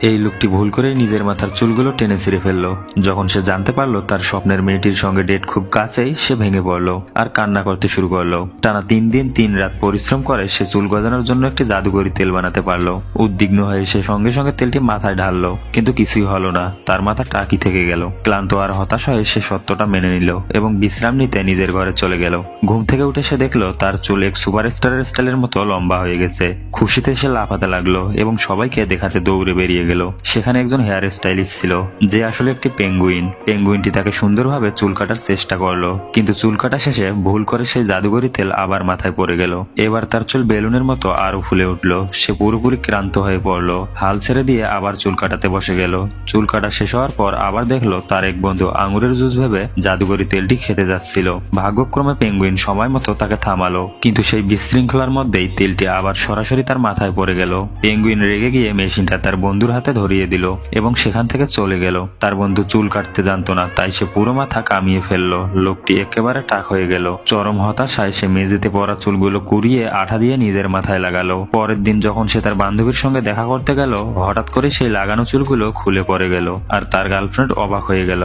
এই লোকটি ভুল করে নিজের মাথার চুলগুলো টেনে ছিঁড়ে ফেললো। যখন সে জানতে পারলো তার স্বপ্নের মেয়েটির সঙ্গে ডেট খুব কাছেই, সে ভেঙে পড়লো আর কান্না করতে শুরু করলো। টানা 3 দিন 3 রাত পরিশ্রম করে সে চুল গজানোর জন্য একটি জাদুকরি তেল বানাতে পারলো। উদ্বিগ্ন হয়ে সে সঙ্গে সঙ্গে তেলটি মাথায় ঢাললো, কিন্তু কিছুই হলো না, তার মাথা টাকি থেকে গেল। ক্লান্ত আর হতাশ হয়ে সে সত্যটা মেনে নিল এবং বিশ্রাম নিতে নিজের ঘরে চলে গেল। ঘুম থেকে উঠে সে দেখলো তার চুল এক সুপারস্টারের স্টাইলের মতো লম্বা হয়ে গেছে। খুশিতে সে লাফাতে লাগলো এবং সবাইকে দেখাতে দৌড়ে বেরিয়ে গেল। সেখানে একজন হেয়ার স্টাইলিস্ট ছিল, যে আসলে একটি পেঙ্গুইন। পেঙ্গুইনটি তাকে সুন্দরভাবে চুল কাটার চেষ্টা করলো, কিন্তু চুল কাটা শেষে ভুল করে সেই জাদুকরি তেল আবার মাথায় পড়ে গেল। এবার তার চুল বেলুনের মতো আরো ফুলে উঠলো। সে পুরোপুরি ক্লান্ত হয়ে পড়লো, হাল ছেড়ে দিয়ে আবার চুল কাটাতে বসে গেল। চুল কাটা শেষ হওয়ার পর আবার দেখলো তার এক বন্ধু আঙুরের জুস ভেবে জাদুকরি তেলটি খেতে যাচ্ছিল। ভাগ্যক্রমে পেঙ্গুইন সময় মতো তাকে থামালো, কিন্তু সেই বিশৃঙ্খলার মধ্যেই তেলটি আবার সরাসরি তার মাথায় পড়ে গেল। পেঙ্গুইন রেগে গিয়ে মেশিনটা তার বন্ধুর হাতে ধরিয়ে দিল এবং সেখান থেকে চলে গেল। তার বন্ধু চুল কাটতে জানতো না, তাই সে পুরো মাথা কামিয়ে ফেললো। লোকটি একেবারে টাক হয়ে গেল। চরম হতাশায় সে মেঝেতে পড়া চুলগুলো কুড়িয়ে আঠা দিয়ে নিজের মাথায় লাগালো। পরের দিন যখন সে তার বান্ধবীর সঙ্গে দেখা করতে গেল, হঠাৎ করে সেই লাগানো চুলগুলো খুলে পড়ে গেল আর তার গার্লফ্রেন্ড অবাক হয়ে গেল।